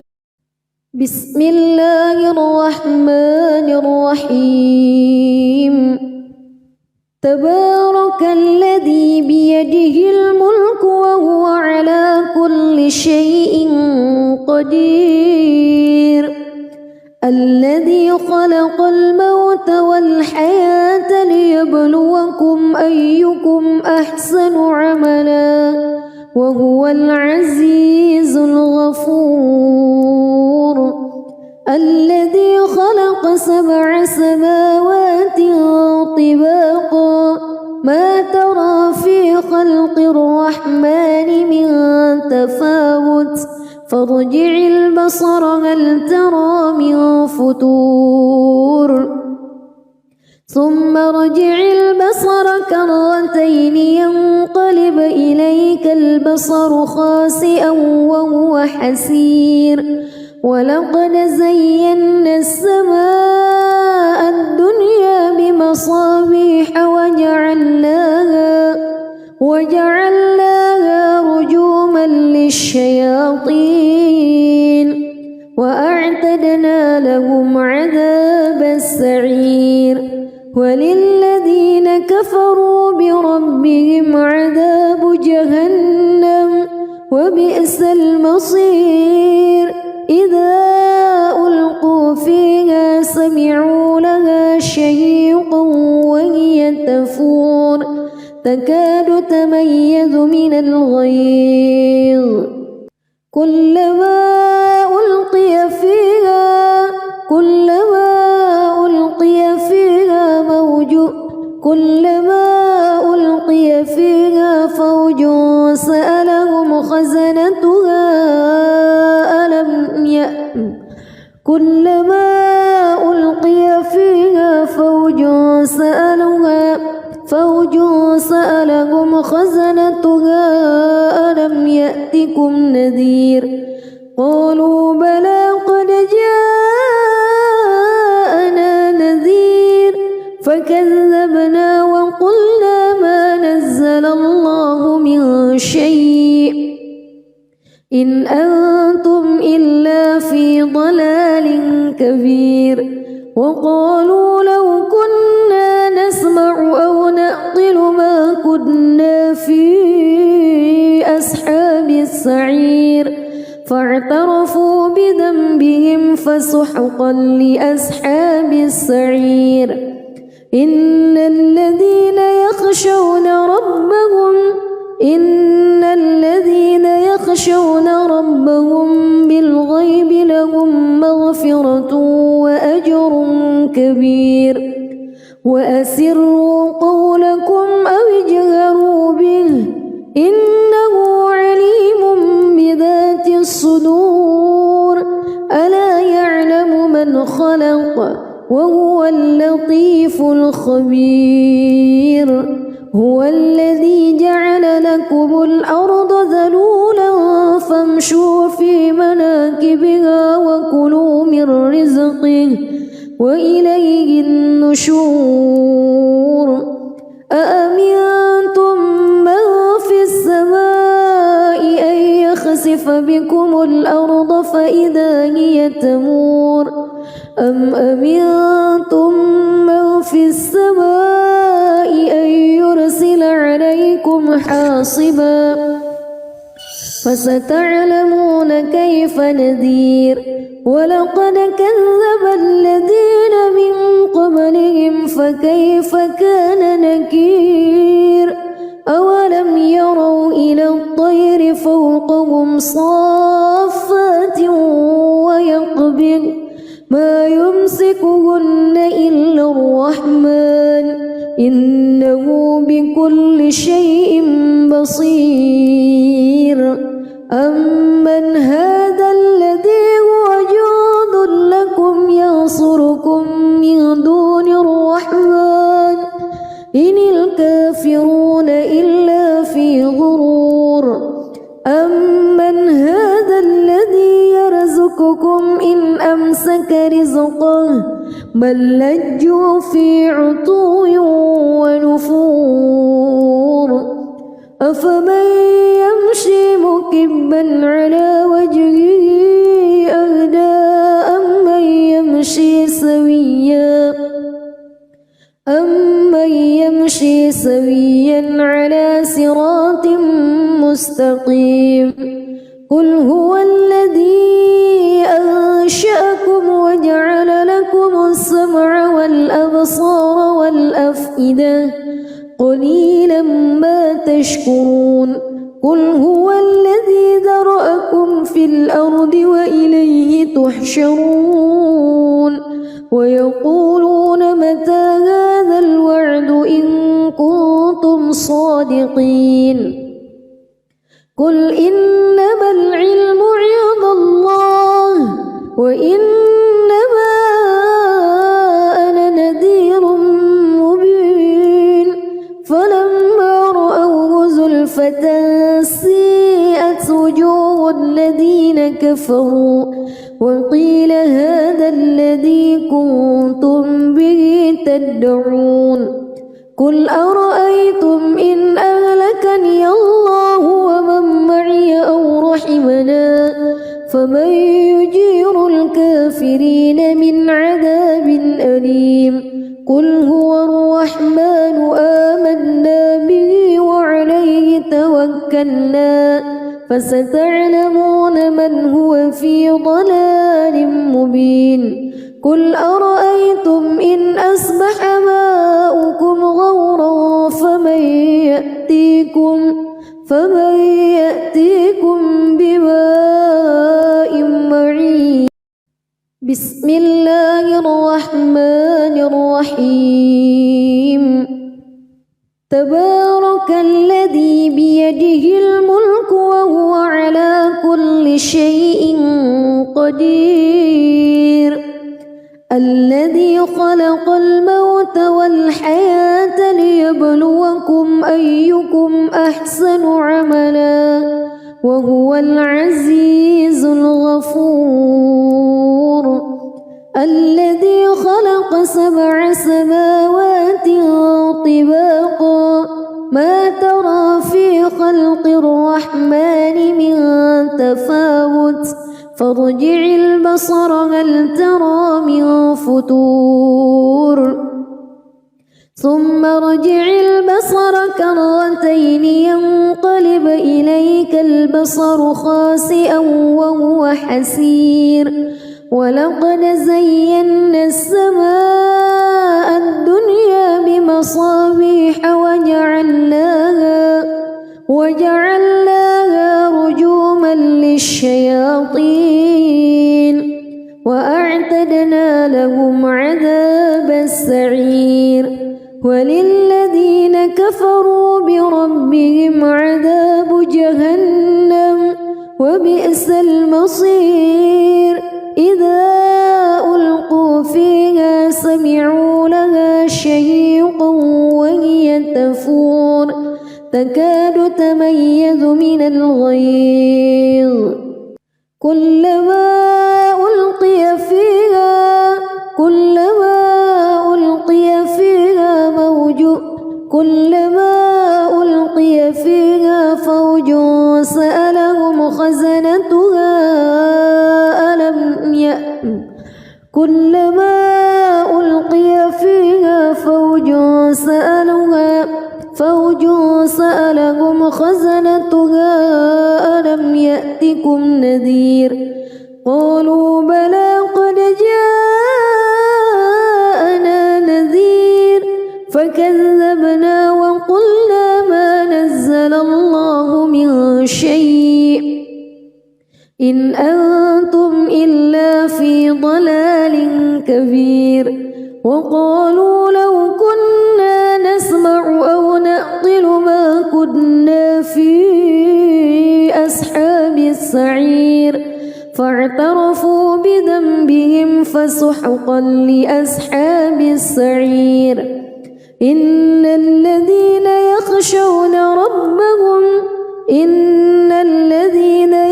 بسم الله الرحمن الرحيم تبارك الذي بيده الملك وهو على كل شيء قدير الذي خلق الموت والحياة ليبلوكم أيكم أحسن عملا وهو العزيز الغفور الذي خلق 7 سماوات طباقا ما ترى في خلق الرحمن من تفاوت فارجع البصر هل ترى من فطور ثم ارجع البصر كرتين ينقلب إليك البصر خاسئا وهو حسير ولقد زينا السماء الدنيا بمصابيح وجعلناها رجوما للشياطين وأعتدنا وبئس المصير إذا ألقوا فيها سمعوا لها شهيقا وهي تفور تكاد تميز من الغيظ كلما ألقي فيها فوج سألهم خزنتها ألم يأتكم نذير قالوا بلى قد جاءنا نذير فكذبنا وقلنا ما نزل الله من شيء إن أنتم إلا في ضلال كبير وقالوا لو كنا نسمع أو نعقل ما كنا في أصحاب السعير فاعترفوا بذنبهم فسحقا لأصحاب السعير إن الذين يخشون ربهم بالغيب لهم مغفرة وأجر كبير وأسروا قولكم أو اجهروا به إنه عليم بذات الصدور ألا يعلم من خلق وهو اللطيف الخبير هو الذي جعل لكم الأرض ذلولا فامشوا في مناكبها وكلوا من رزقه وإليه النشور أأمنتم من في السماء أن يخسف بكم الأرض فإذا هي تمور أم أمنتم من في السماء أن يرسل عليكم حاصبا فستعلمون كيف نذير ولقد كذب الذين من قبلهم فكيف كان نكير أولم يروا إلى الطير فوقهم صافات ويقبض ما يمسكهن إلا الرحمن إنه بكل شيء بصير أمن هذا الذي هو جند لكم ينصركم من دون الرحمن إن الكافرون إلا في غرور أمن هذا الذي يرزقكم إن أمسك رزقه بل لجوا في عتو ونفور أفمن يمشي مكبا على وجهه أهدى أمن يمشي سويا على صراط مستقيم قل هو الذي أنشأكم وجعل لكم السمع والأبصار والأفئدة قليلا ما تشكرون قل هو الذي ذرأكم في الأرض وإليه تحشرون ويقولون متى هذا الوعد إن كنتم صادقين قل إنما العلم عند الله وإنما أنا نذير مبين فلما رأوه زلفة سيئت وجوه الذين كفروا وقيل هذا الذي كنتم به تدعون قل أرأيتم إن أهلكني الله ومن معي أو رحمنا فمن يجير الكافرين من عذاب أليم قل هو الرحمن آمنا به وعليه توكلنا فستعلمون من هو في ضلال مبين قل أرأيتم إن أصبح ماؤكم غورا فمن يأتيكم بماء معين بسم الله الرحمن الرحيم تبارك الذي بيده الملك وهو على كل شيء قدير الذي خلق الموت والحياة ليبلوكم أيكم أحسن عملا وهو العزيز الغفور الذي خلق 7 سماوات طباقا ما ترى في خلق الرحمن من تفاوت فارجع البصر هل ترى من فتور ثم ارجع البصر كرتين ينقلب إليك البصر خاسئا وهو حسير ولقد زينا السماء الدنيا بمصابيح وجعلناها رجوما للشياطين وأعتدنا لهم عذاب السعير وللذين كفروا بربهم عذاب جهنم وبئس المصير إذا ألقوا فيها سمعوا لها شهيقا وهي تفور تكاد تميز من الغيظ كلما ألقي فيها فوج سألهم خزنتها كلما ألقي فيها فوج سألهم خزنتها ألم يأتكم نذير قالوا بلى قد جاءنا نذير فكذبنا وقلنا ما نزل الله من شيء إن أنتم إلا في ضلال كبير وقالوا لو كنا نسمع أو نعقل ما كنا في أصحاب السعير فاعترفوا بذنبهم فسحقا لأصحاب السعير إن الذين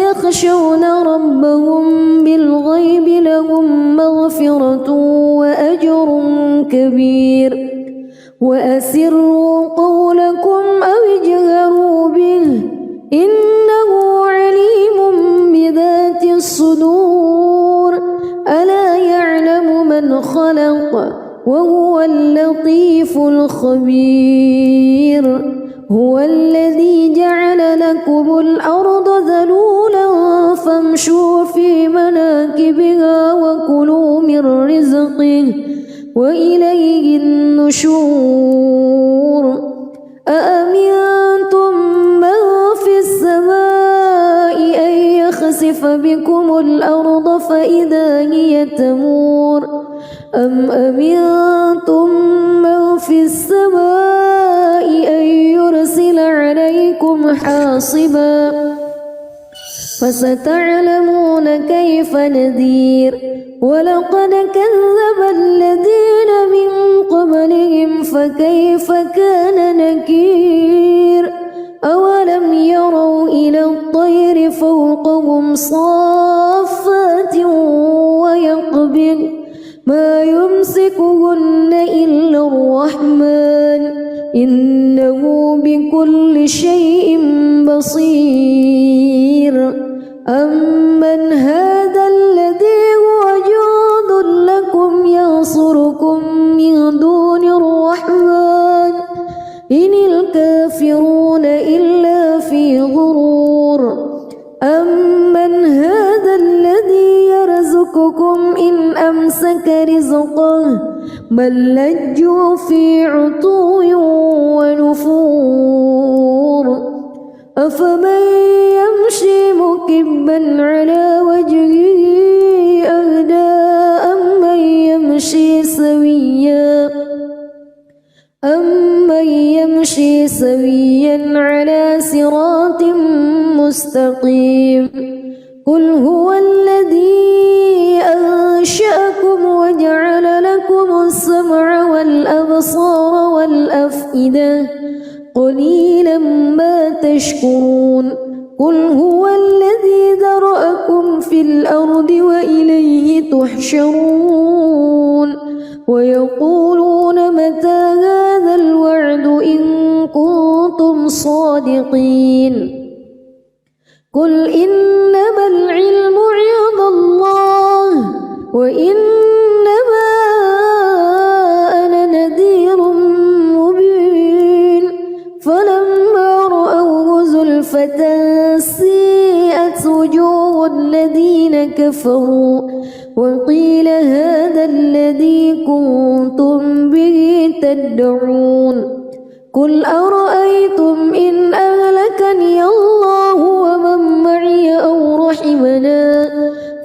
يخشون ربهم بالغيب لهم مغفرة وأجر كبير وأسروا قولكم أو اجهروا به إنه عليم بذات الصدور ألا يعلم من خلق وهو اللطيف الخبير هو الذي جعل لكم الأرض ذلولا فامشوا في مناكبها وكلوا من رزقه وإليه النشور أأمنتم من في السماء أن يخسف بكم الأرض فإذا هي تمور أم أمنتم من في السماء أن يرسل عليكم حاصبا فستعلمون كيف نذير ولقد كذب الذين من قبلهم فكيف كان نكير أولم يروا إلى الطير فوقهم صافات ويقبض ما يمسكهن إلا الرحمن إنه بكل شيء بصير أمن هذا الذي هو جند لكم ينصركم من دون الرحمن إن الكافرون إلا في غرور سقه بل لجوا في عتو ونفور أفمن يمشي مكبا على وجهه أهدى أمن يمشي سويا على صراط مستقيم قل هو الذي أنشأكم وجعل لكم السمع والأبصار والأفئدة قليلا ما تشكرون قل هو الذي ذرأكم في الأرض وإليه تحشرون ويقولون متى هذا الوعد إن كنتم صادقين قل إنما العلم عند الله وإنما أنا نذير مبين فلما رأوه زلفة سيئت وجوه الذين كفروا وقيل هذا الذي كنتم به تدعون قل أرأيتم إن أهلكني الله ومن معي أو رحمنا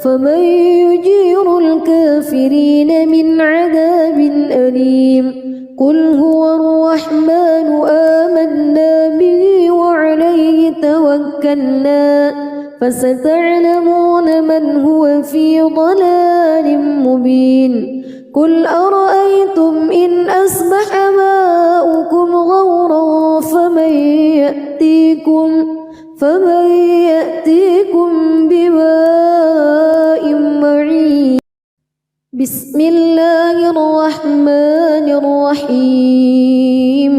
فمن يجير الكافرين من عذاب أليم قل هو الرحمن آمنا به وعليه توكلنا فستعلمون من هو في ضلال مبين قل أرأيتم إن أصبح ماؤكم غورا فمن يأتيكم بماء معين بسم الله الرحمن الرحيم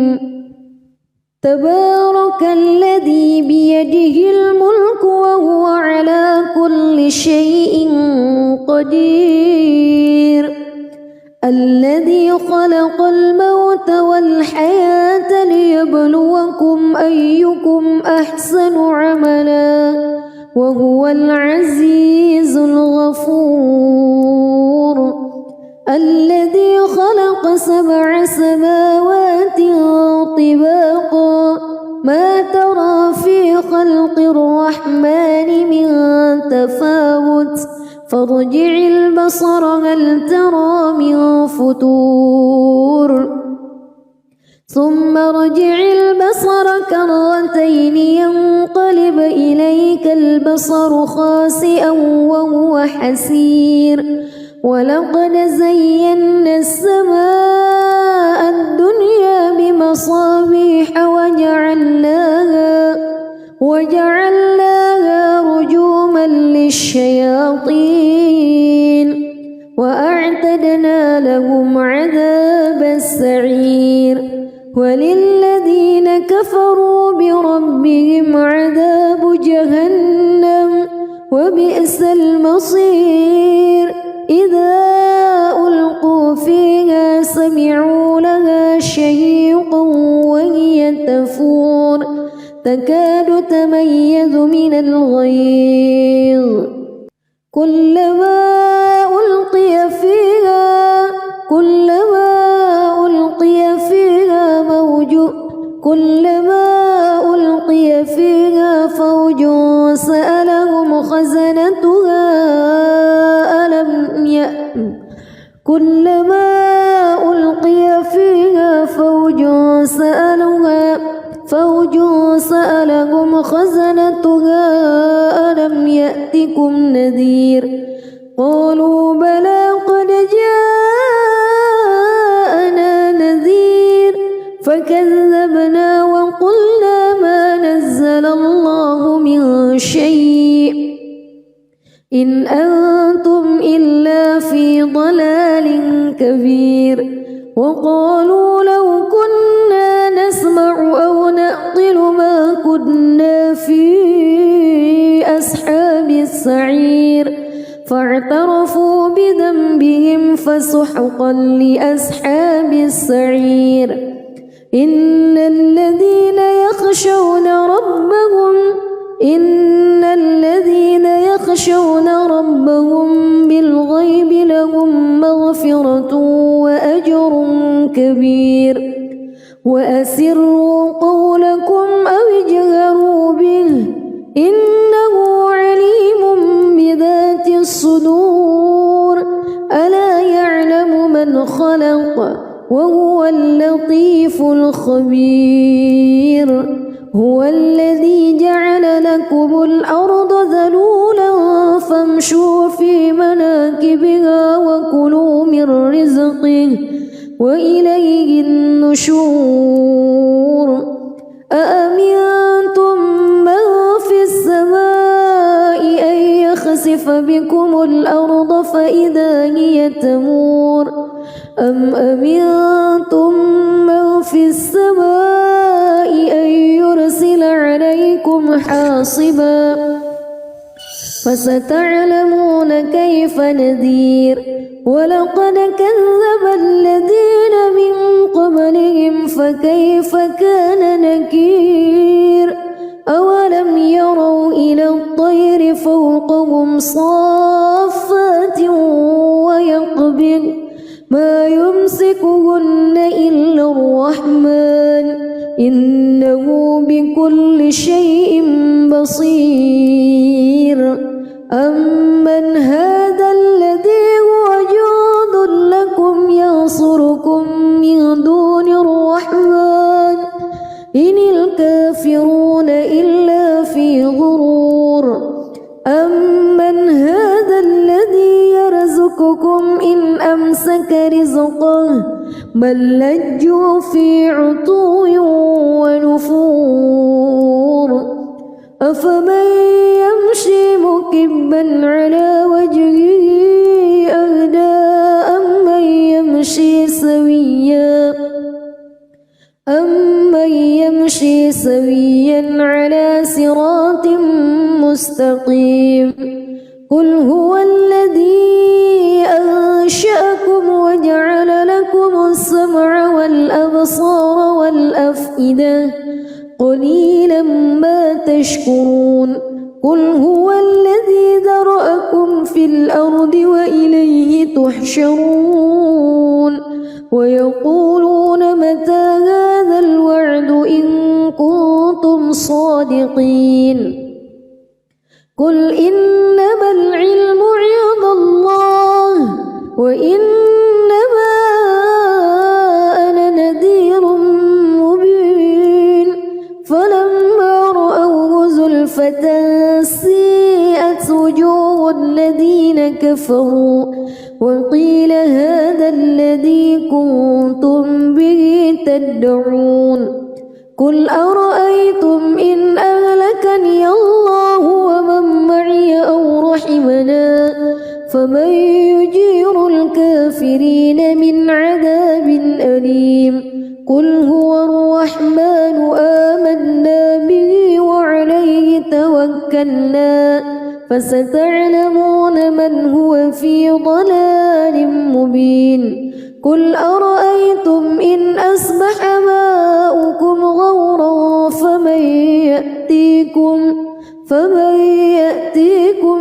تبارك الذي بيده الملك وهو على كل شيء قدير الذي خلق الموت والحياة ليبلوكم أيكم أحسن عملا وهو العزيز الغفور الذي خلق 7 سماوات طباقا ما ترى في خلق الرحمن من تفاوت فارجع البصر هل ترى من فتور ثم ارجع البصر كرتين ينقلب إليك البصر خاسئا وهو حسير ولقد زينا السماء الدنيا بمصابيح وجعلناها رجوما للشياطين وأعتدنا لهم عذاب السعير وللذين كفروا بربهم عذاب جهنم وبئس المصير إذا ألقوا فيها سمعوا لها شهيقا وهي تفور تكاد تميز من الغيظ كلما ألقي فيها فوج سألهم خزنتها كلما ألقي فيها فوج سألهم خزنتها ألم يأتكم نذير قالوا بلى قد جاءنا نذير فكذبنا وقلنا ما نزل الله من شيء إن أنتم إلا في ضلال كبير وقالوا لو كنا نسمع أو نعقل ما كنا في أصحاب السعير فاعترفوا بذنبهم فسحقا لأصحاب السعير إن الذين يخشون ربهم بالغيب لهم مغفرة كبير وأسروا قولكم أو اجهروا به إنه عليم بذات الصدور ألا يعلم من خلق وهو اللطيف الخبير هو الذي جعل لكم الأرض ذلولا فامشوا في مناكبها وكلوا من رزقه وإليه النشور أأمنتم من في السماء أن يخسف بكم الأرض فإذا هي تمور أم أمنتم من في السماء أن يرسل عليكم حاصبا فستعلمون كيف نذير ولقد كذب الذين من قبلهم فكيف كان نكير أولم يروا إلى الطير فوقهم صافات ويقبض ما يمسكهن إلا الرحمن إنه بكل شيء بصير أمن هذا الذي هو جند لكم ينصركم من دون الرحمن إن الكافرون إلا في غرور أمن هذا الذي يرزقكم إن أمسك رزقه بل لجوا في عتو ونفور أفمن يمشي مكبا على وجهه أهدى أمن يمشي سويا على صراط مستقيم قل هو الذي أنشأكم وجعل لكم السمع والأبصار والأفئدة قليلا ما تشكرون قل هو الذي ذرأكم في الأرض وإليه تحشرون ويقولون متى هذا الوعد إن كنتم صادقين قل إنما العلم عند الله وإنما أنا نذير مبين فلما رأوه زلفة سيئت وجوه الذين كفروا وقيل هذا الذي كنتم به تدعون قل أرأيتم إن أهلكني الله ومن معي أو رحمنا فمن يجير الكافرين من عذاب أليم قل هو الرحمن آمنا به وعليه توكلنا فستعلمون من هو في ضلال مبين قل أرأيتم إن أصبح ماؤكم غورا فمن يأتيكم